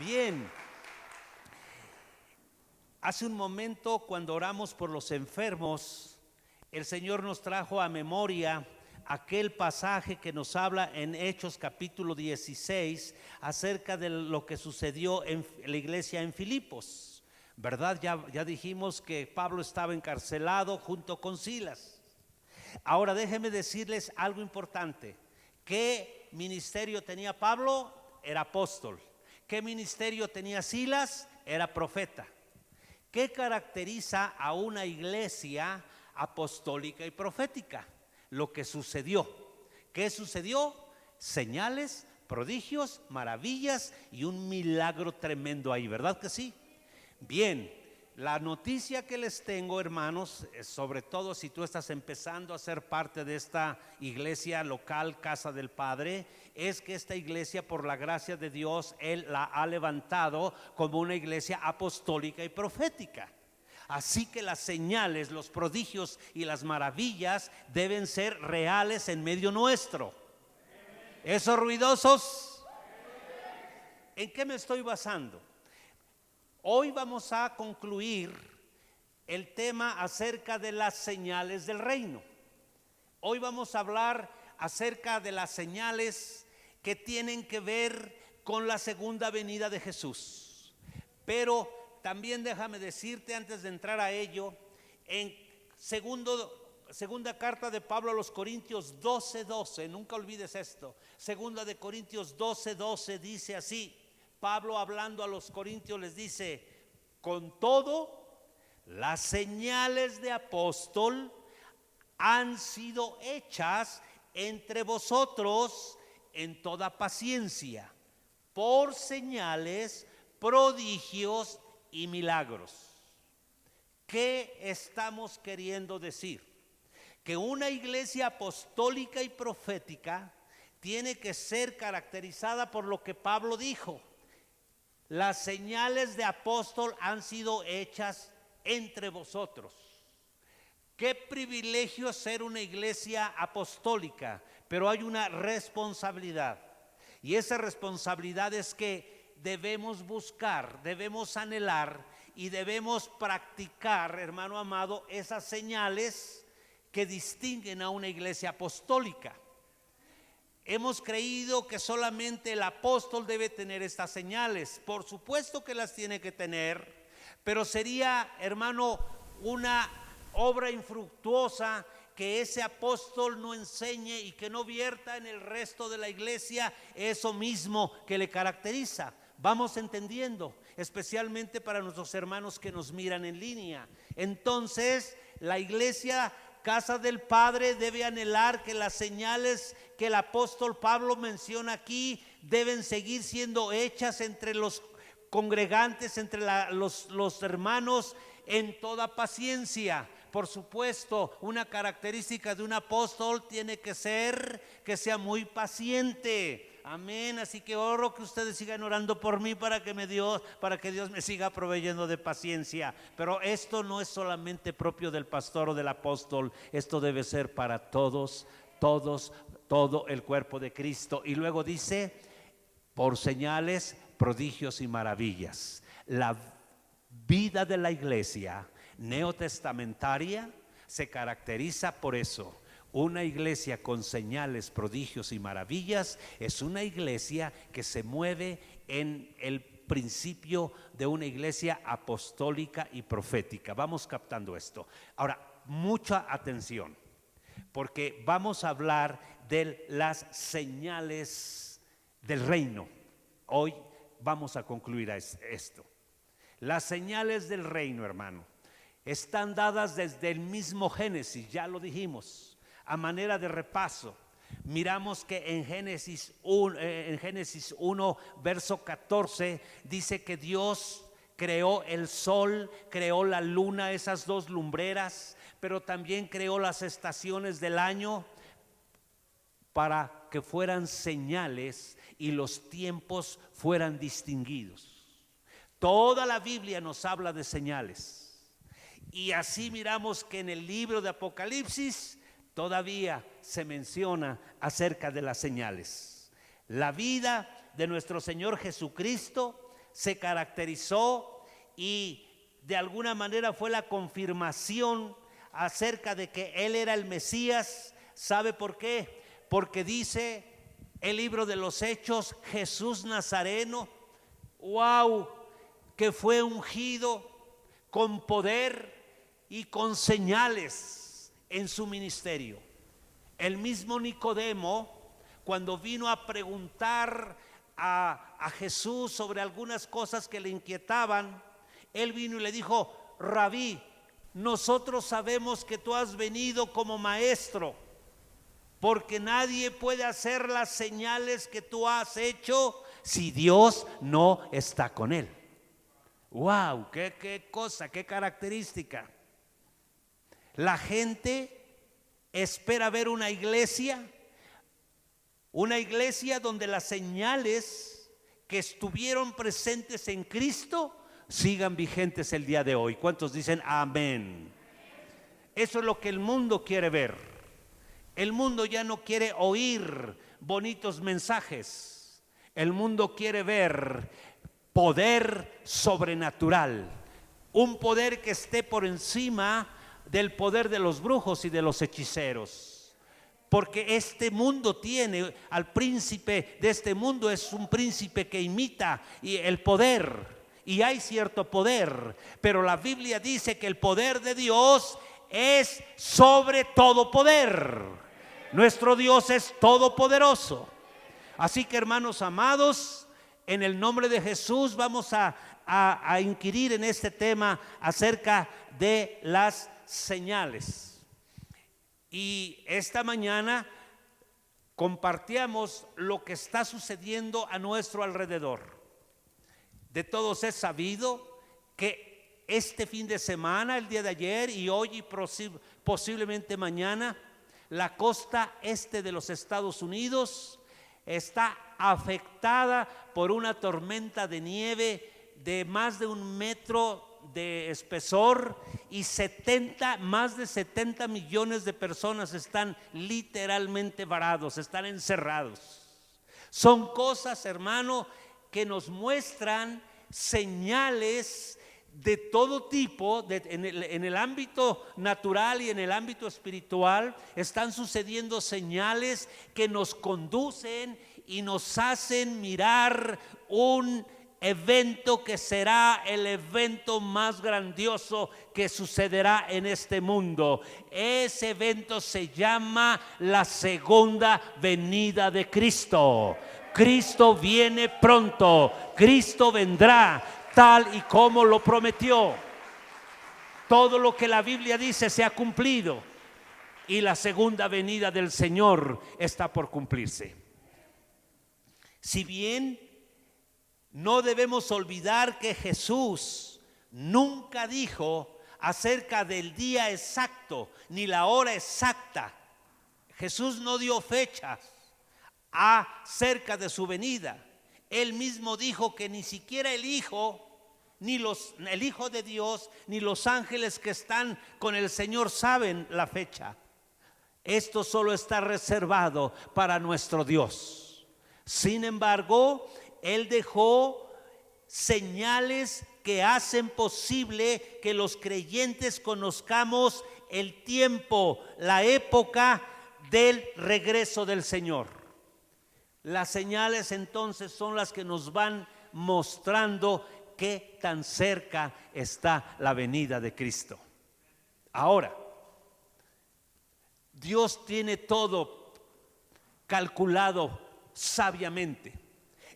Bien, hace un momento cuando oramos por los enfermos, el Señor nos trajo a memoria aquel pasaje que nos habla en Hechos capítulo 16 acerca de lo que sucedió en la iglesia en Filipos, ¿verdad? Ya dijimos que Pablo estaba encarcelado junto con Silas. Ahora déjenme decirles algo importante. ¿Qué ministerio tenía Pablo? Era apóstol. ¿Qué ministerio tenía Silas? Era profeta. ¿Qué caracteriza a una iglesia apostólica y profética? Lo que sucedió. ¿Qué sucedió? Señales, prodigios, maravillas y un milagro tremendo ahí, ¿verdad que sí? Bien, la noticia que les tengo, hermanos, sobre todo si tú estás empezando a ser parte de esta iglesia local, Casa del Padre, es que esta iglesia, por la gracia de Dios, Él la ha levantado como una iglesia apostólica y profética. Así que las señales, los prodigios y las maravillas deben ser reales en medio nuestro. ¿Esos ruidosos? ¿En qué me estoy basando? Hoy vamos a concluir el tema acerca de las señales del reino. Hoy vamos a hablar acerca de las señales que tienen que ver con la segunda venida de Jesús. Pero también déjame decirte antes de entrar a ello, en segunda carta de Pablo a los Corintios 12:12, nunca olvides esto. Segunda de Corintios 12:12 dice así. Pablo, hablando a los corintios, les dice: con todo, las señales de apóstol han sido hechas entre vosotros en toda paciencia, por señales, prodigios y milagros. ¿Qué estamos queriendo decir? Que una iglesia apostólica y profética tiene que ser caracterizada por lo que Pablo dijo. Las señales de apóstol han sido hechas entre vosotros. Qué privilegio ser una iglesia apostólica, pero hay una responsabilidad. Y esa responsabilidad es que debemos buscar, debemos anhelar y debemos practicar, hermano amado, esas señales que distinguen a una iglesia apostólica. Hemos creído que solamente el apóstol debe tener estas señales. Por supuesto que las tiene que tener, pero sería, hermano, una obra infructuosa que ese apóstol no enseñe y que no vierta en el resto de la iglesia eso mismo que le caracteriza. Vamos entendiendo, especialmente para nuestros hermanos que nos miran en línea. Entonces, la iglesia Casa del Padre debe anhelar que las señales que el apóstol Pablo menciona aquí deben seguir siendo hechas entre los congregantes, entre los hermanos, en toda paciencia. Por supuesto, una característica de un apóstol tiene que ser que sea muy paciente. Amén. Así que oro que ustedes sigan orando por mí para que Dios me siga proveyendo de paciencia. Pero esto no es solamente propio del pastor o del apóstol. Esto debe ser para todos, todo el cuerpo de Cristo. Y luego dice: por señales, prodigios y maravillas. La vida de la iglesia neotestamentaria se caracteriza por eso. Una iglesia con señales, prodigios y maravillas es una iglesia que se mueve en el principio de una iglesia apostólica y profética. Vamos captando esto. Ahora, mucha atención, porque vamos a hablar de las señales del reino. Hoy vamos a concluir esto. Las señales del reino, hermano, están dadas desde el mismo Génesis, ya lo dijimos. A manera de repaso, miramos que en Génesis 1, verso 14, dice que Dios creó el sol, creó la luna, esas dos lumbreras, pero también creó las estaciones del año para que fueran señales y los tiempos fueran distinguidos. Toda la Biblia nos habla de señales. Y así miramos que en el libro de Apocalipsis todavía se menciona acerca de las señales. La vida de nuestro Señor Jesucristo se caracterizó y de alguna manera fue la confirmación acerca de que Él era el Mesías. ¿Sabe por qué? Porque dice el libro de los Hechos, Jesús Nazareno, wow, que fue ungido con poder y con señales en su ministerio. El mismo Nicodemo, cuando vino a preguntar a Jesús sobre algunas cosas que le inquietaban, él vino y le dijo: Rabí, nosotros sabemos que tú has venido como maestro, porque nadie puede hacer las señales que tú has hecho si Dios no está con él. Wow, qué cosa, qué característica. La gente espera ver una iglesia donde las señales que estuvieron presentes en Cristo sigan vigentes el día de hoy. ¿Cuántos dicen amén? Eso es lo que el mundo quiere ver. El mundo ya no quiere oír bonitos mensajes. El mundo quiere ver poder sobrenatural, un poder que esté por encima del poder de los brujos y de los hechiceros. Porque este mundo tiene al príncipe de este mundo, es un príncipe que imita el poder, y hay cierto poder, pero la Biblia dice que el poder de Dios es sobre todo poder. Nuestro Dios es todopoderoso. Así que, hermanos amados, en el nombre de Jesús vamos a inquirir en este tema acerca de las señales. Y esta mañana compartíamos lo que está sucediendo a nuestro alrededor. De todos es sabido que este fin de semana, el día de ayer y hoy y posiblemente mañana, la costa este de los Estados Unidos está afectada por una tormenta de nieve de más de 1 metro de espesor, y más de 70 millones de personas están literalmente varados, están encerrados. Son cosas, hermano, que nos muestran señales de todo tipo, en el ámbito natural y en el ámbito espiritual. Están sucediendo señales que nos conducen y nos hacen mirar un evento que será el evento más grandioso que sucederá en este mundo. Ese evento se llama la segunda venida de Cristo. Cristo viene pronto, Cristo vendrá tal y como lo prometió. Todo lo que la Biblia dice se ha cumplido, y la segunda venida del Señor está por cumplirse. Si bien no debemos olvidar que Jesús nunca dijo acerca del día exacto ni la hora exacta. Jesús no dio fechas acerca de su venida. Él mismo dijo que ni siquiera el Hijo de Dios, ni los ángeles que están con el Señor saben la fecha. Esto solo está reservado para nuestro Dios. Sin embargo, Él dejó señales que hacen posible que los creyentes conozcamos el tiempo, la época del regreso del Señor. Las señales entonces son las que nos van mostrando qué tan cerca está la venida de Cristo. Ahora, Dios tiene todo calculado sabiamente.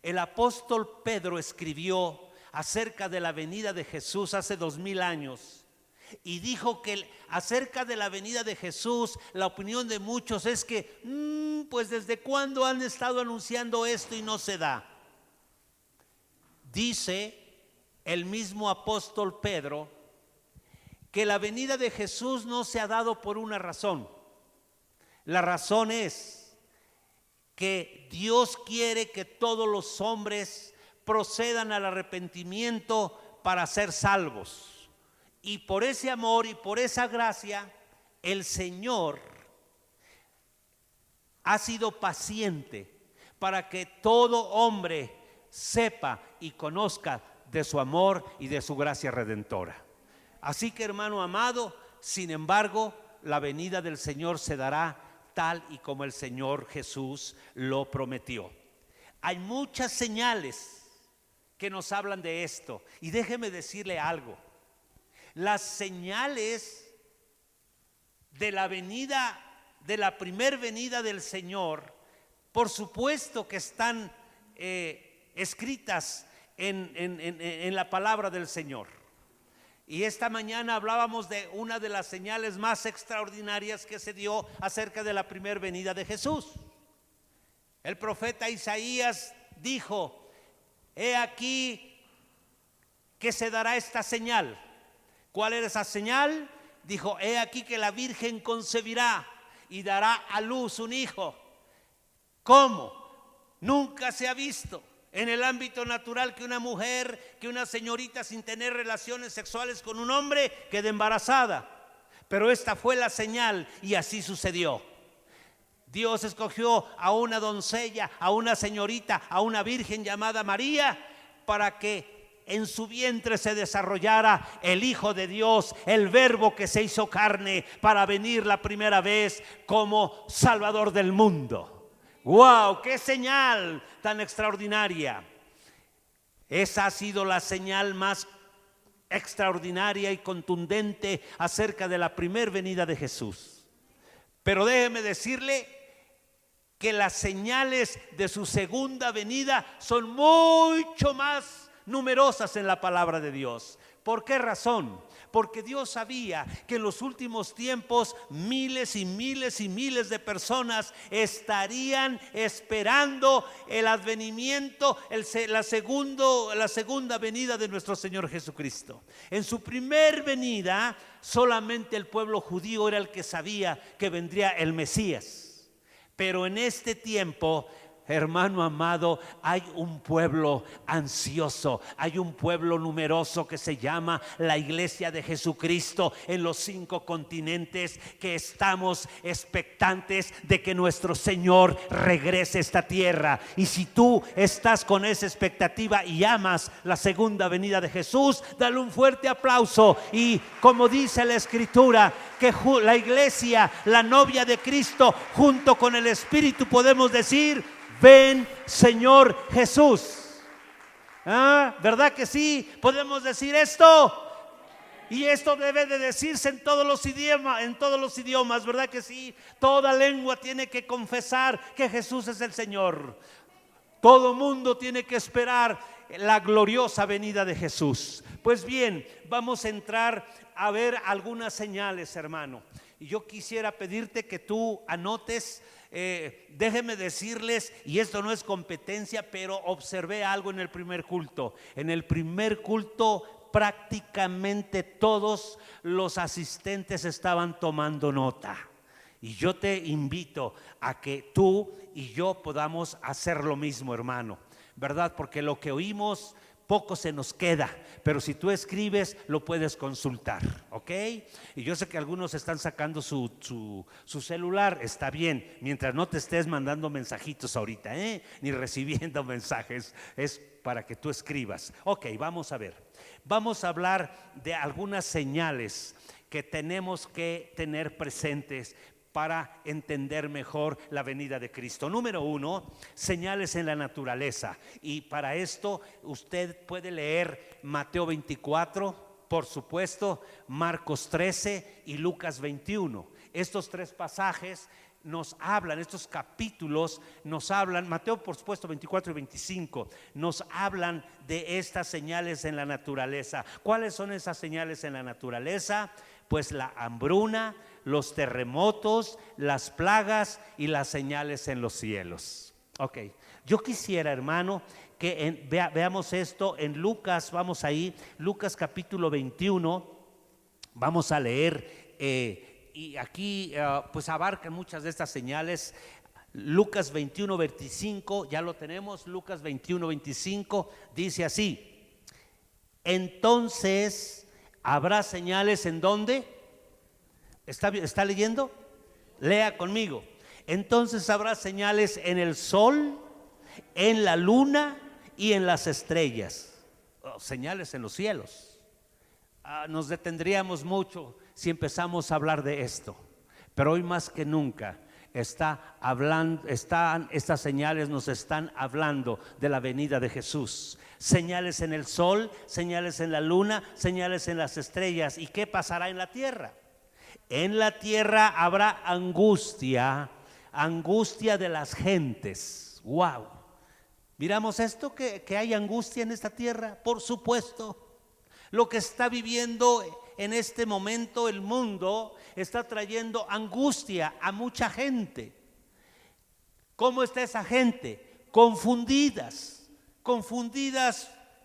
El apóstol Pedro escribió acerca de la venida de Jesús hace 2000 años y dijo que acerca de la venida de Jesús, la opinión de muchos es que pues desde cuándo han estado anunciando esto y no se da. Dice el mismo apóstol Pedro que la venida de Jesús no se ha dado por una razón. La razón es que Dios quiere que todos los hombres procedan al arrepentimiento para ser salvos. Y por ese amor y por esa gracia, el Señor ha sido paciente para que todo hombre sepa y conozca de su amor y de su gracia redentora. Así que, hermano amado, sin embargo, la venida del Señor se dará tal y como el Señor Jesús lo prometió. Hay muchas señales que nos hablan de esto, y déjeme decirle algo: las señales de la venida, de la primer venida del Señor, por supuesto que están escritas en la palabra del Señor. Y esta mañana hablábamos de una de las señales más extraordinarias que se dio acerca de la primer venida de Jesús. El profeta Isaías dijo: he aquí que se dará esta señal. ¿Cuál era esa señal? Dijo: he aquí que la Virgen concebirá y dará a luz un hijo. ¿Cómo? Nunca se ha visto en el ámbito natural que una mujer, que una señorita sin tener relaciones sexuales con un hombre quede embarazada. Pero esta fue la señal y así sucedió. Dios escogió a una doncella, a una señorita, a una virgen llamada María, para que en su vientre se desarrollara el Hijo de Dios, el Verbo que se hizo carne para venir la primera vez como Salvador del mundo. ¡Wow! ¡Qué señal tan extraordinaria! Esa ha sido la señal más extraordinaria y contundente acerca de la primer venida de Jesús. Pero déjeme decirle que las señales de su segunda venida son mucho más numerosas en la palabra de Dios. ¿Por qué razón? Porque Dios sabía que en los últimos tiempos miles y miles y miles de personas estarían esperando el advenimiento, la segunda venida de nuestro Señor Jesucristo. En su primer venida, solamente el pueblo judío era el que sabía que vendría el Mesías. Pero en este tiempo, hermano amado, hay un pueblo ansioso, hay un pueblo numeroso que se llama la Iglesia de Jesucristo en los 5 continentes, que estamos expectantes de que nuestro Señor regrese a esta tierra. Y si tú estás con esa expectativa y amas la segunda venida de Jesús, dale un fuerte aplauso. Y como dice la Escritura, que la iglesia, la novia de Cristo, junto con el Espíritu, podemos decir: ven, Señor Jesús. ¿Verdad que sí? Podemos decir esto. Y esto debe de decirse en todos los idiomas, ¿verdad que sí? Toda lengua tiene que confesar que Jesús es el Señor. Todo mundo tiene que esperar la gloriosa venida de Jesús. Pues bien, vamos a entrar a ver algunas señales, hermano. Y yo quisiera pedirte que tú anotes. Déjenme decirles, y esto no es competencia, pero observé algo en el primer culto. En el primer culto prácticamente todos los asistentes estaban tomando nota. Y yo te invito a que tú y yo podamos hacer lo mismo, hermano, ¿verdad? Porque lo que oímos poco se nos queda, pero si tú escribes lo puedes consultar, ¿ok? Y yo sé que algunos están sacando su celular, está bien, mientras no te estés mandando mensajitos ahorita, ni recibiendo mensajes, es para que tú escribas. Ok, vamos a ver, vamos a hablar de algunas señales que tenemos que tener presentes para entender mejor la venida de Cristo. Número 1, señales en la naturaleza. Y para esto usted puede leer Mateo 24, por supuesto, Marcos 13 y Lucas 21. Estos 3 pasajes nos hablan, estos capítulos nos hablan, Mateo por supuesto 24 y 25, nos hablan de estas señales en la naturaleza. ¿Cuáles son esas señales en la naturaleza? Pues la hambruna, los terremotos, las plagas y las señales en los cielos. Ok, yo quisiera, hermano, que veamos esto en Lucas. Vamos ahí, Lucas capítulo 21, vamos a leer, y aquí pues abarcan muchas de estas señales. Lucas 21, 25, ya lo tenemos. Lucas 21, 25 dice así: entonces habrá señales ¿en dónde? ¿Está leyendo? Lea conmigo. Entonces habrá señales en el sol, en la luna y en las estrellas. Señales en los cielos. Nos detendríamos mucho si empezamos a hablar de esto, pero hoy más que nunca estas señales nos están hablando de la venida de Jesús. Señales en el sol, señales en la luna, señales en las estrellas. ¿Y qué pasará en la tierra? En la tierra habrá angustia de las gentes. Wow. Miramos esto, que hay angustia en esta tierra, por supuesto. Lo que está viviendo en este momento el mundo está trayendo angustia a mucha gente. ¿Cómo está esa gente? Confundidas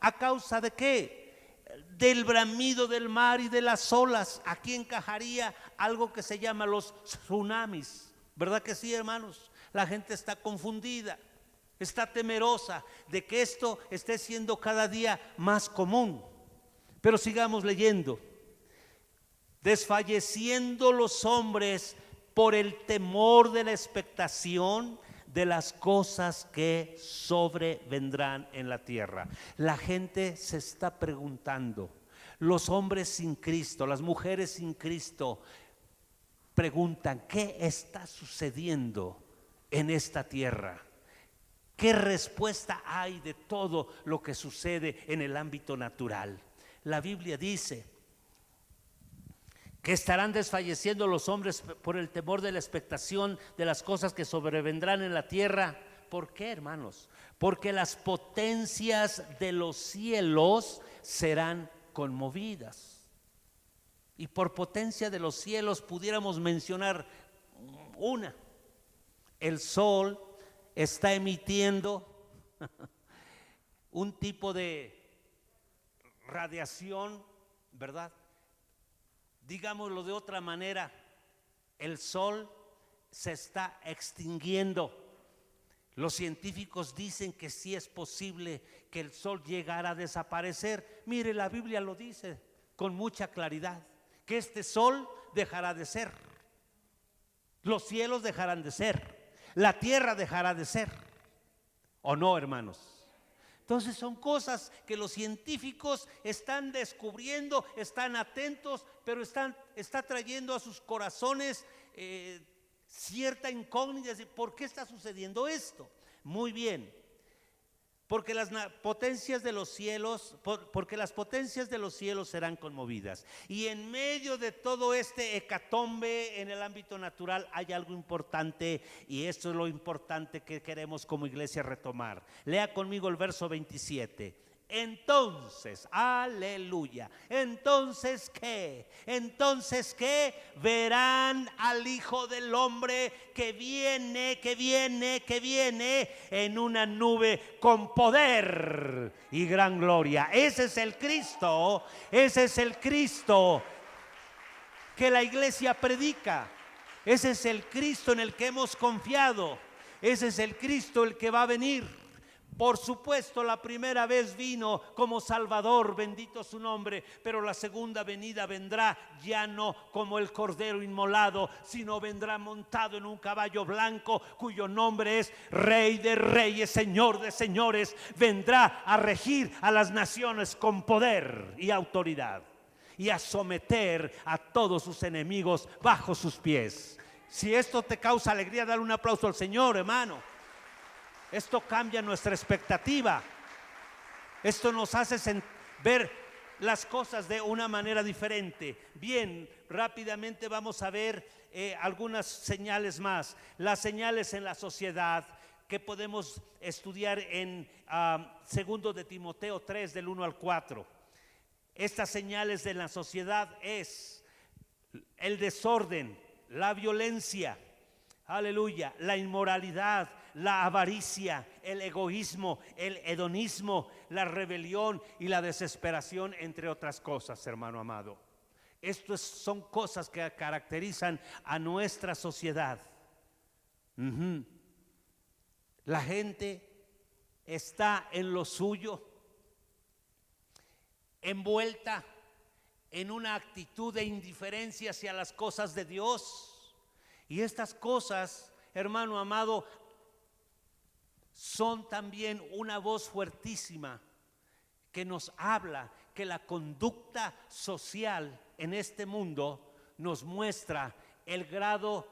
¿a causa de qué? Del bramido del mar y de las olas. Aquí encajaría algo que se llama los tsunamis, ¿verdad que sí, hermanos? La gente está confundida, está temerosa de que esto esté siendo cada día más común. Pero sigamos leyendo. Desfalleciendo los hombres por el temor de la expectación de las cosas que sobrevendrán en la tierra. La gente se está preguntando, los hombres sin Cristo, las mujeres sin Cristo, preguntan: ¿qué está sucediendo en esta tierra? ¿Qué respuesta hay de todo lo que sucede en el ámbito natural? La Biblia dice que estarán desfalleciendo los hombres por el temor de la expectación de las cosas que sobrevendrán en la tierra. ¿Por qué, hermanos? Porque las potencias de los cielos serán conmovidas. Y por potencia de los cielos pudiéramos mencionar una. El sol está emitiendo un tipo de radiación, ¿verdad? Digámoslo de otra manera, el sol se está extinguiendo. Los científicos dicen que sí es posible que el sol llegara a desaparecer. Mire, la Biblia lo dice con mucha claridad, que este sol dejará de ser, los cielos dejarán de ser, la tierra dejará de ser. ¿O no, hermanos? Entonces son cosas que los científicos están descubriendo, están atentos, pero está trayendo a sus corazones cierta incógnita de por qué está sucediendo esto. Muy bien, porque las potencias de los cielos serán conmovidas. Y en medio de todo este hecatombe en el ámbito natural hay algo importante, y esto es lo importante que queremos como iglesia retomar. Lea conmigo el verso 27. Entonces, aleluya. Entonces, ¿qué? Verán al Hijo del Hombre que viene en una nube con poder y gran gloria. Ese es el Cristo que la iglesia predica. Ese es el Cristo en el que hemos confiado. Ese es el Cristo el que va a venir. Por supuesto, la primera vez vino como Salvador, bendito su nombre, pero la segunda venida vendrá ya no como el Cordero inmolado, sino vendrá montado en un caballo blanco, cuyo nombre es Rey de Reyes, Señor de Señores. Vendrá a regir a las naciones con poder y autoridad, y a someter a todos sus enemigos bajo sus pies. Si esto te causa alegría, dale un aplauso al Señor, hermano. Esto cambia nuestra expectativa. Esto nos hace ver las cosas de una manera diferente. Bien, rápidamente vamos a ver algunas señales más. Las señales en la sociedad que podemos estudiar en 2 de Timoteo 3 del 1 al 4. Estas señales de la sociedad es el desorden, la violencia, aleluya, la inmoralidad, la avaricia, el egoísmo, el hedonismo, la rebelión y la desesperación, entre otras cosas, hermano amado. Estas son cosas que caracterizan a nuestra sociedad. La gente está en lo suyo, envuelta en una actitud de indiferencia hacia las cosas de Dios. Y estas cosas, hermano amado, son también una voz fuertísima que nos habla que la conducta social en este mundo nos muestra el grado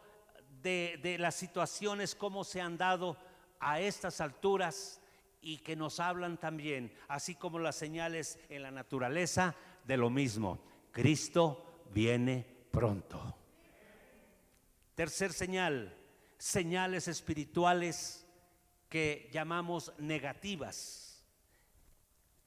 de las situaciones, cómo se han dado a estas alturas, y que nos hablan también, así como las señales en la naturaleza, de lo mismo: Cristo viene pronto. Tercer señal, señales espirituales que llamamos negativas.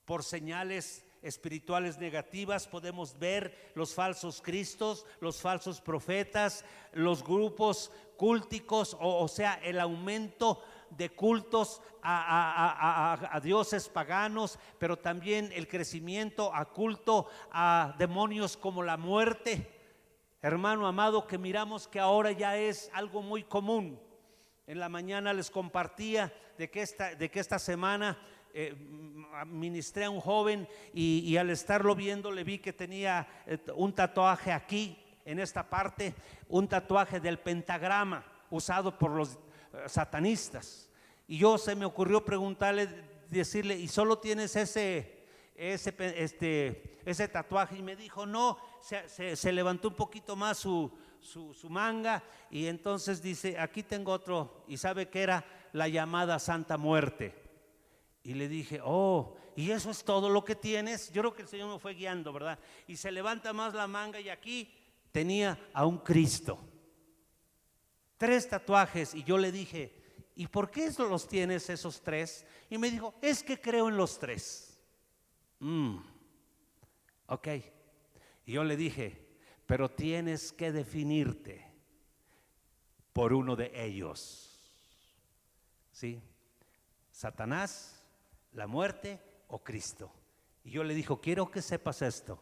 Por señales espirituales negativas podemos ver los falsos cristos, los falsos profetas, los grupos cúlticos, o sea, el aumento de cultos a dioses paganos, pero también el crecimiento a culto a demonios como la muerte. Hermano amado, que miramos que ahora ya es algo muy común. En la mañana les compartía de que esta semana ministré a un joven y al estarlo viendo le vi que tenía un tatuaje aquí, en esta parte, un tatuaje del pentagrama usado por los satanistas. Y se me ocurrió preguntarle, decirle: ¿y solo tienes ese tatuaje? Y me dijo: no. Se levantó un poquito más su manga, y entonces dice: aquí tengo otro. Y sabe que era la llamada Santa Muerte. Y le dije: oh, ¿y eso es todo lo que tienes? Yo creo que el Señor me fue guiando, ¿verdad? Y se levanta más la manga, y aquí tenía a un Cristo. 3 tatuajes. Y yo le dije: ¿y por qué los tienes esos 3? Y me dijo: es que creo en los 3. Ok. Y yo le dije: pero tienes que definirte por uno de ellos. ¿Sí? Satanás, la muerte o Cristo. Y yo le dije: quiero que sepas esto,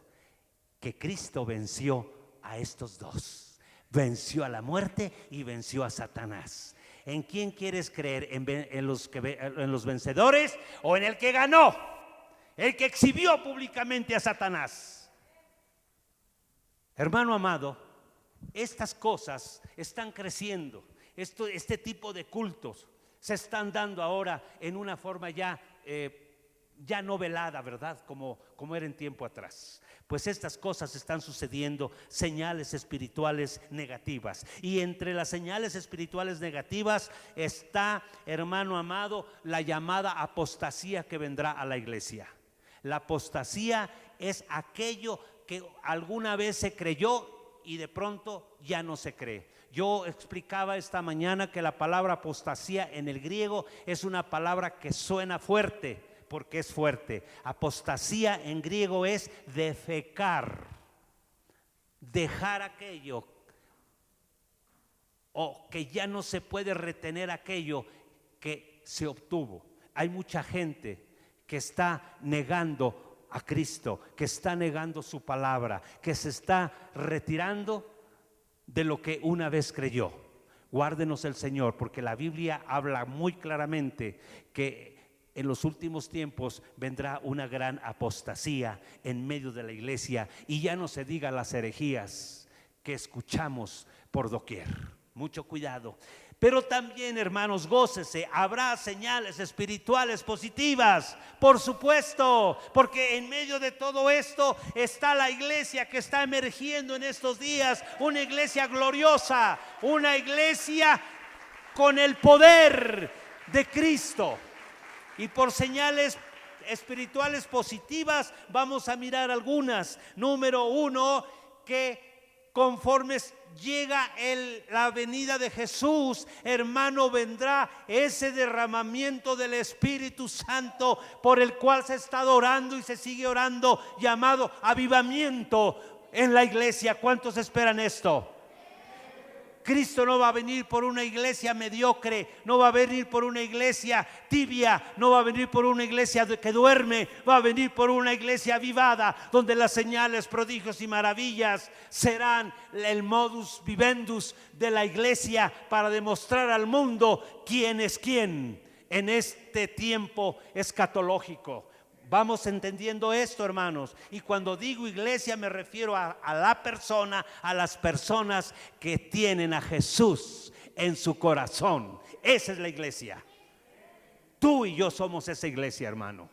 que Cristo venció a estos 2. Venció a la muerte y venció a Satanás. ¿En quién quieres creer? ¿En los vencedores o en el que ganó? El que exhibió públicamente a Satanás. Hermano amado, estas cosas están creciendo. Este tipo de cultos se están dando ahora en una forma ya no velada, ¿verdad? Como era en tiempo atrás. Pues estas cosas están sucediendo, señales espirituales negativas. Y entre las señales espirituales negativas está, hermano amado, la llamada apostasía que vendrá a la iglesia. La apostasía es aquello que alguna vez se creyó y de pronto ya no se cree. Yo explicaba esta mañana que la palabra apostasía en el griego es una palabra que suena fuerte, porque es fuerte. Apostasía en griego es defecar, dejar aquello, o que ya no se puede retener aquello que se obtuvo. Hay mucha gente que está negando a Cristo, que está negando su palabra, que se está retirando de lo que una vez creyó. Guárdenos el Señor, porque la Biblia habla muy claramente que en los últimos tiempos vendrá una gran apostasía en medio de la iglesia, y ya no se diga las herejías que escuchamos por doquier. Mucho cuidado. Pero también, hermanos, gócese, habrá señales espirituales positivas, por supuesto, porque en medio de todo esto está la iglesia que está emergiendo en estos días, una iglesia gloriosa, una iglesia con el poder de Cristo. Y por señales espirituales positivas vamos a mirar algunas. Número 1, que conforme llega la venida de Jesús, hermano, vendrá ese derramamiento del Espíritu Santo por el cual se está orando y se sigue orando, llamado avivamiento en la iglesia. ¿Cuántos esperan esto? Cristo no va a venir por una iglesia mediocre, no va a venir por una iglesia tibia, no va a venir por una iglesia que duerme, va a venir por una iglesia avivada, donde las señales, prodigios y maravillas serán el modus vivendus de la iglesia para demostrar al mundo quién es quién en este tiempo escatológico. Vamos entendiendo esto, hermanos. Y cuando digo iglesia me refiero a la persona, a las personas que tienen a Jesús en su corazón. Esa es la iglesia. Tú y yo somos esa iglesia, hermano.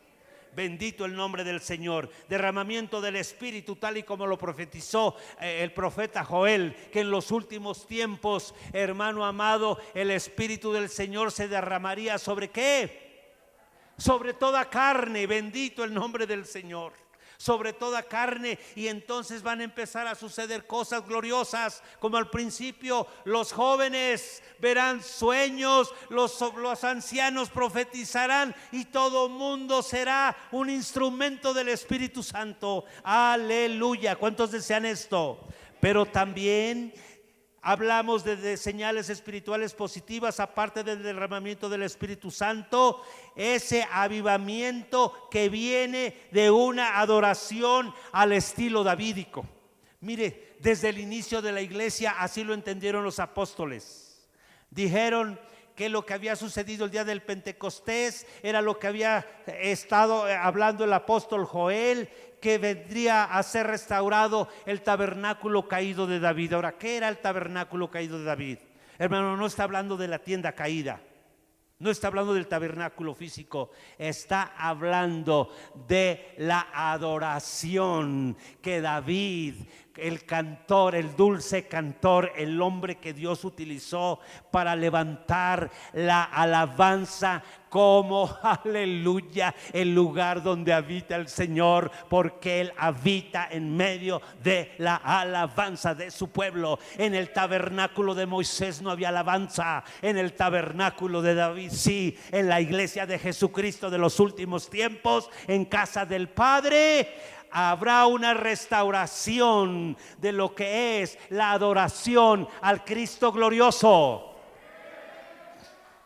Bendito el nombre del Señor. Derramamiento del Espíritu, tal y como lo profetizó el profeta Joel, que en los últimos tiempos, hermano amado, el Espíritu del Señor se derramaría sobre ¿qué? Sobre toda carne. Bendito el nombre del Señor. Sobre toda carne, y entonces van a empezar a suceder cosas gloriosas, como al principio los jóvenes verán sueños, los ancianos profetizarán, y todo mundo será un instrumento del Espíritu Santo. Aleluya. ¿Cuántos desean esto? Pero también hablamos de señales espirituales positivas, aparte del derramamiento del Espíritu Santo, ese avivamiento que viene de una adoración al estilo davídico. Mire, desde el inicio de la iglesia así lo entendieron los apóstoles. Dijeron que lo que había sucedido el día del Pentecostés era lo que había estado hablando el apóstol Joel, que vendría a ser restaurado el tabernáculo caído de David. Ahora, ¿qué era el tabernáculo caído de David? Hermano, no está hablando de la tienda caída, no está hablando del tabernáculo físico, está hablando de la adoración que David, el cantor, el dulce cantor, el hombre que Dios utilizó para levantar la alabanza como, aleluya, el lugar donde habita el Señor, porque Él habita en medio de la alabanza de su pueblo. En el tabernáculo de Moisés no había alabanza, en el tabernáculo de David sí. En la iglesia de Jesucristo de los últimos tiempos, en casa del Padre, habrá una restauración de lo que es la adoración al Cristo glorioso.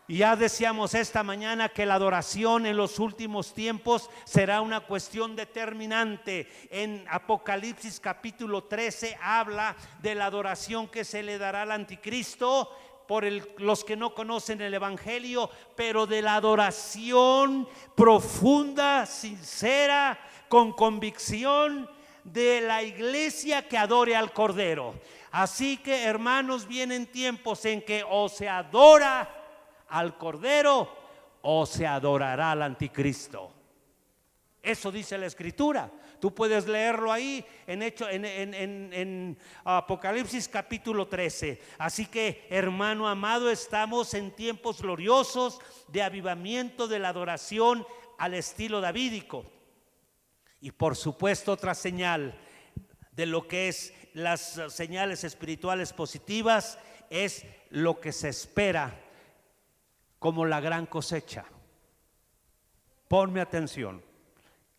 Y ya decíamos esta mañana que la adoración en los últimos tiempos será una cuestión determinante. En Apocalipsis capítulo 13 habla de la adoración que se le dará al anticristo, por los que no conocen el evangelio, pero de la adoración profunda, sincera, con convicción de la iglesia que adore al Cordero. Así que, hermanos, vienen tiempos en que o se adora al Cordero o se adorará al anticristo. Eso dice la Escritura. Tú puedes leerlo ahí en Apocalipsis capítulo 13. Así que, hermano amado, estamos en tiempos gloriosos de avivamiento de la adoración al estilo davídico. Y por supuesto, otra señal de lo que es las señales espirituales positivas es lo que se espera como la gran cosecha. Ponme atención.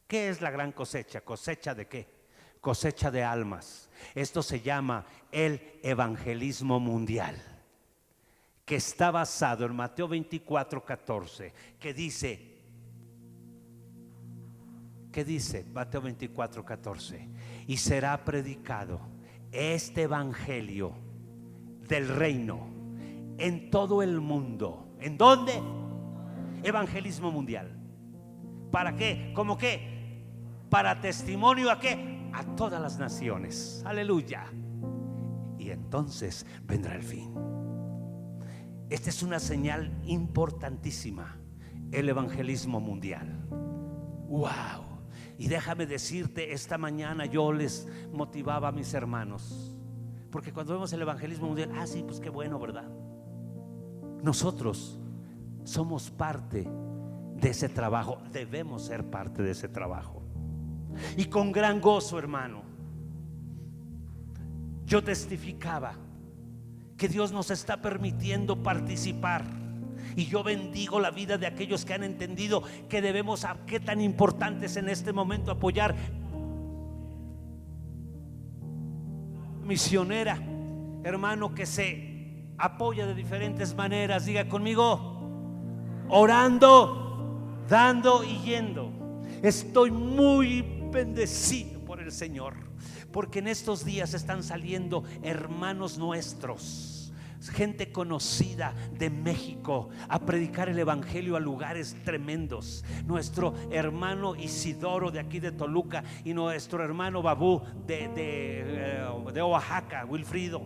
¿Qué es la gran cosecha? ¿Cosecha de qué? Cosecha de almas. Esto se llama el evangelismo mundial, que está basado en Mateo 24:14, que dice, ¿qué dice Mateo 24:14? Y será predicado este evangelio del reino en todo el mundo. ¿En dónde? Evangelismo mundial. ¿Para qué? ¿Cómo qué? Para testimonio ¿a qué? A todas las naciones. Aleluya. Y entonces vendrá el fin. Esta es una señal importantísima, el evangelismo mundial. Wow. Y déjame decirte, esta mañana yo les motivaba a mis hermanos, porque cuando vemos el evangelismo mundial, sí, pues qué bueno, ¿verdad? Nosotros somos parte de ese trabajo, debemos ser parte de ese trabajo. Y con gran gozo, hermano, yo testificaba que Dios nos está permitiendo participar. Y yo bendigo la vida de aquellos que han entendido que debemos, qué tan importante es en este momento apoyar misionera, hermano, que se apoya de diferentes maneras. Diga conmigo: orando, dando y yendo. Estoy muy bendecido por el Señor, porque en estos días están saliendo hermanos nuestros, gente conocida de México, a predicar el evangelio a lugares tremendos. Nuestro hermano Isidoro de aquí de Toluca y nuestro hermano Babú de Oaxaca, Wilfrido,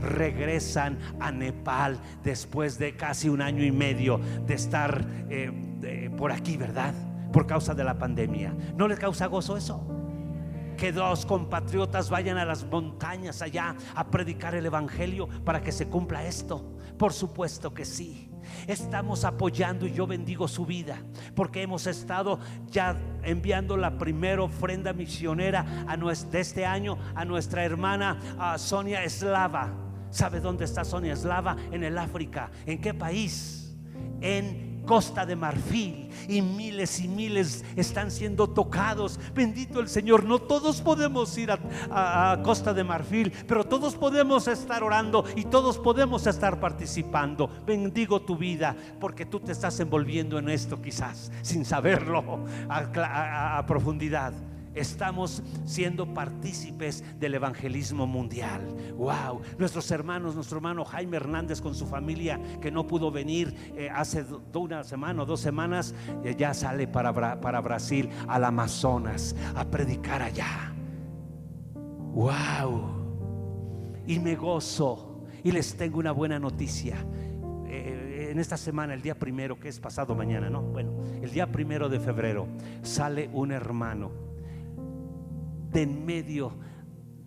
regresan a Nepal después de casi un año y medio de estar por aquí, ¿verdad? Por causa de la pandemia. ¿No les causa gozo eso? Que dos compatriotas vayan a las montañas allá a predicar el evangelio para que se cumpla esto. Por supuesto que sí. Estamos apoyando y yo bendigo su vida, porque hemos estado ya enviando la primera ofrenda misionera de este año a nuestra hermana Sonia Eslava. ¿Sabe dónde está Sonia Eslava? En el África. ¿En qué país? En Costa de Marfil, y miles están siendo tocados. Bendito el Señor. No todos podemos ir a Costa de Marfil, pero todos podemos estar orando y todos podemos estar participando. Bendigo tu vida, porque tú te estás envolviendo en esto, quizás sin saberlo a profundidad. Estamos siendo partícipes del evangelismo mundial. Wow, nuestros hermanos, nuestro hermano Jaime Hernández con su familia, que no pudo venir hace una semana o 2 semanas, ya sale para Brasil, al Amazonas, a predicar allá. Wow, y me gozo, y les tengo una buena noticia. En esta semana, el día 1, que es pasado mañana, ¿no? Bueno, el día 1 de febrero sale un hermano de en medio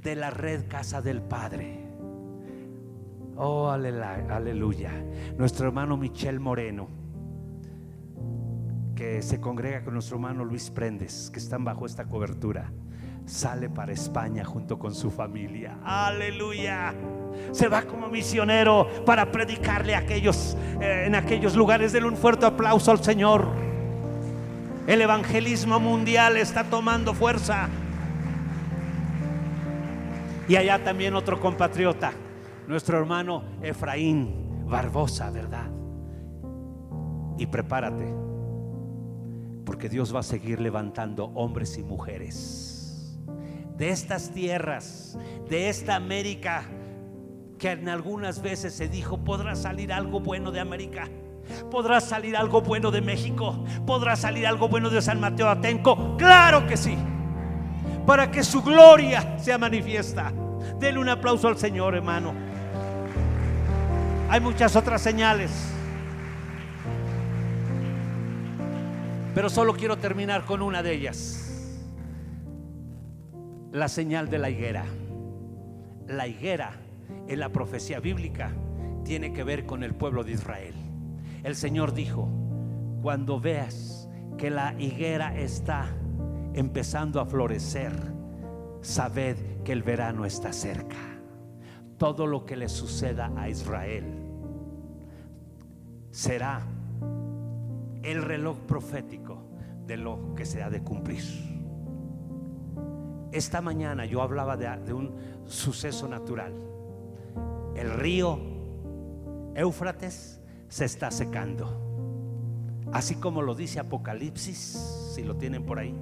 de la red Casa del Padre. Oh, aleluya. Nuestro hermano Michel Moreno, que se congrega con nuestro hermano Luis Prendes, que están bajo esta cobertura, sale para España junto con su familia. Aleluya. Se va como misionero para predicarle a aquellos en aquellos lugares. Denle un fuerte aplauso al Señor. El evangelismo mundial está tomando fuerza. Y allá también otro compatriota, nuestro hermano Efraín Barbosa, ¿verdad? Y prepárate, porque Dios va a seguir levantando hombres y mujeres de estas tierras, de esta América, que en algunas veces se dijo: podrá salir algo bueno de América, podrá salir algo bueno de México, podrá salir algo bueno de San Mateo Atenco. Claro que sí, para que su gloria sea manifiesta. Denle un aplauso al Señor, hermano. Hay muchas otras señales, pero solo quiero terminar con una de ellas: la señal de la higuera. La higuera en la profecía bíblica tiene que ver con el pueblo de Israel. El Señor dijo: cuando veas que la higuera está empezando a florecer, sabed que el verano está cerca. Todo lo que le suceda a Israel será el reloj profético de lo que se ha de cumplir. Esta mañana yo hablaba de un suceso natural. El río Éufrates se está secando, así como lo dice Apocalipsis, si lo tienen por ahí,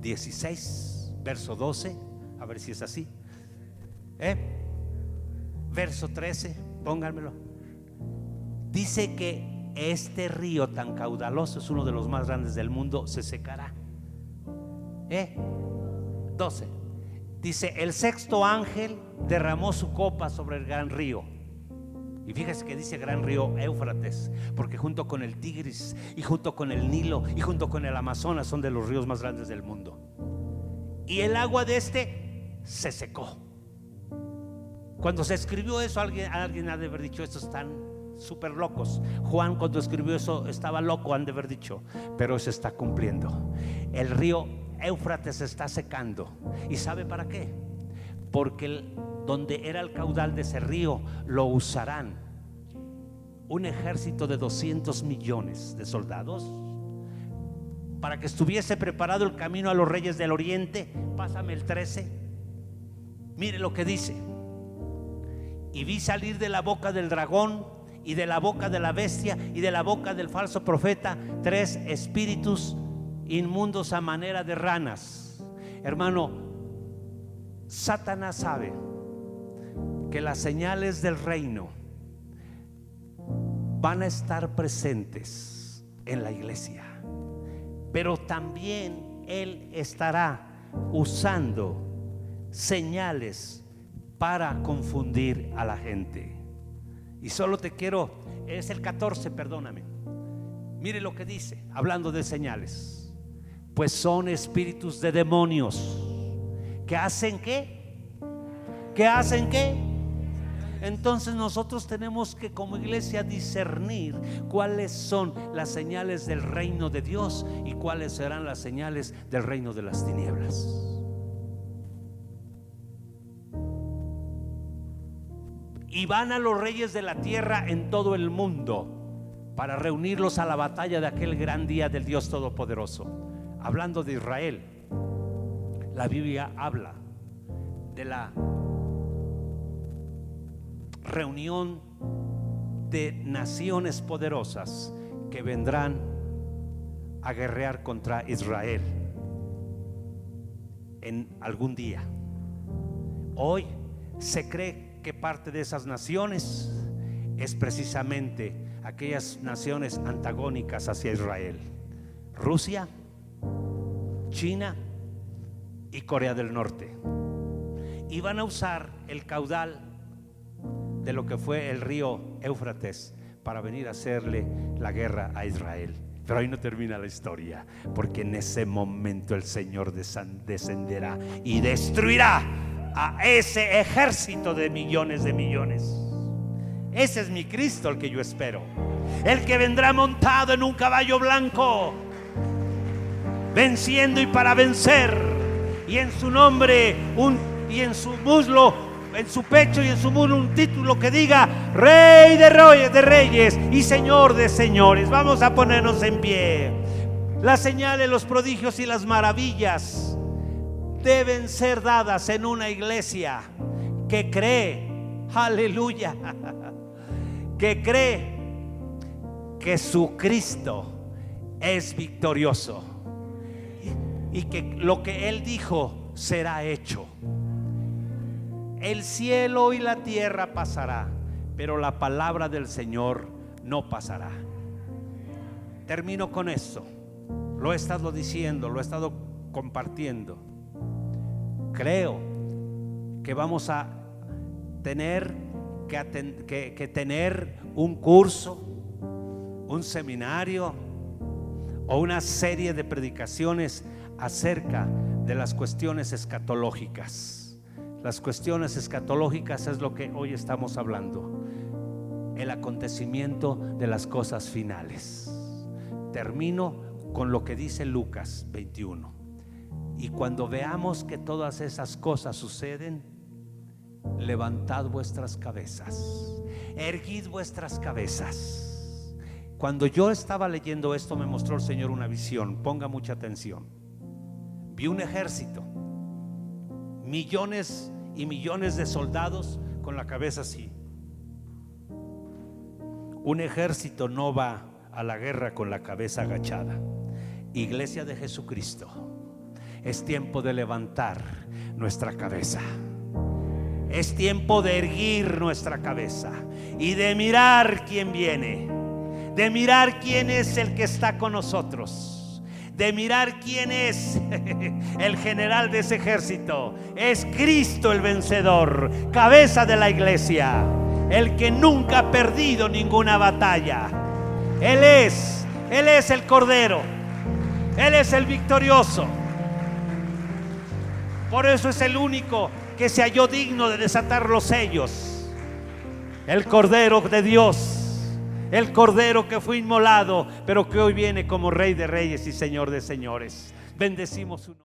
16 verso 12, a ver si es así, verso 13, pónganmelo. Dice que este río tan caudaloso, es uno de los más grandes del mundo, se secará. 12 dice: el sexto ángel derramó su copa sobre el gran río. Y fíjese que dice gran río Éufrates, porque junto con el Tigris y junto con el Nilo y junto con el Amazonas son de los ríos más grandes del mundo. Y el agua de este se secó. Cuando se escribió eso, alguien ha de haber dicho: estos están súper locos. Juan, cuando escribió eso, estaba loco, han de haber dicho. Pero se está cumpliendo. El río Éufrates se está secando. ¿Y sabe para qué? Porque donde era el caudal de ese río lo usarán un ejército de 200 millones de soldados, para que estuviese preparado el camino a los reyes del oriente. Pásame el 13. Mire lo que dice: y vi salir de la boca del dragón y de la boca de la bestia y de la boca del falso profeta 3 espíritus inmundos a manera de ranas. Hermano, Satanás sabe que las señales del reino van a estar presentes en la iglesia, pero también él estará usando señales para confundir a la gente. Y solo te quiero, es el 14, perdóname. Mire lo que dice, hablando de señales. Pues son espíritus de demonios. ¿Que hacen qué? ¿Que hacen qué? Entonces nosotros tenemos que, como iglesia, discernir cuáles son las señales del reino de Dios y cuáles serán las señales del reino de las tinieblas. Y van a los reyes de la tierra en todo el mundo para reunirlos a la batalla de aquel gran día del Dios Todopoderoso. Hablando de Israel, la Biblia habla de la reunión de naciones poderosas que vendrán a guerrear contra Israel en algún día. Hoy se cree que parte de esas naciones es precisamente aquellas naciones antagónicas hacia Israel: Rusia, China y Corea del Norte. Y van a usar el caudal de lo que fue el río Éufrates para venir a hacerle la guerra a Israel. Pero ahí no termina la historia, porque en ese momento el Señor descenderá y destruirá a ese ejército de millones de millones. Ese es mi Cristo, el que yo espero, el que vendrá montado en un caballo blanco, venciendo y para vencer, y en su nombre y en su muslo, en su pecho y en su muslo, un título que diga Rey de Reyes y Señor de Señores. Vamos a ponernos en pie. Las señales, los prodigios y las maravillas deben ser dadas en una iglesia que cree, aleluya, que cree que su Cristo es victorioso y que lo que Él dijo será hecho. El cielo y la tierra pasará, pero la palabra del Señor no pasará. Termino con esto. Lo he estado diciendo, lo he estado compartiendo. Creo que vamos a tener que tener un curso, un seminario o una serie de predicaciones acerca de las cuestiones escatológicas. Las cuestiones escatológicas es lo que hoy estamos hablando, el acontecimiento de las cosas finales. Termino con lo que dice Lucas 21. Y cuando veamos que todas esas cosas suceden, levantad vuestras cabezas, erguid vuestras cabezas. Cuando yo estaba leyendo esto, me mostró el Señor una visión. Ponga mucha atención. Vi un ejército, millones y millones de soldados con la cabeza así. Un ejército no va a la guerra con la cabeza agachada. Iglesia de Jesucristo, es tiempo de levantar nuestra cabeza. Es tiempo de erguir nuestra cabeza y de mirar quién viene, de mirar quién es el que está con nosotros, de mirar quién es el general de ese ejército. Es Cristo el vencedor, cabeza de la iglesia, el que nunca ha perdido ninguna batalla. Él es el Cordero, Él es el victorioso. Por eso es el único que se halló digno de desatar los sellos. El Cordero de Dios, el Cordero que fue inmolado, pero que hoy viene como Rey de Reyes y Señor de Señores. Bendecimos su nombre.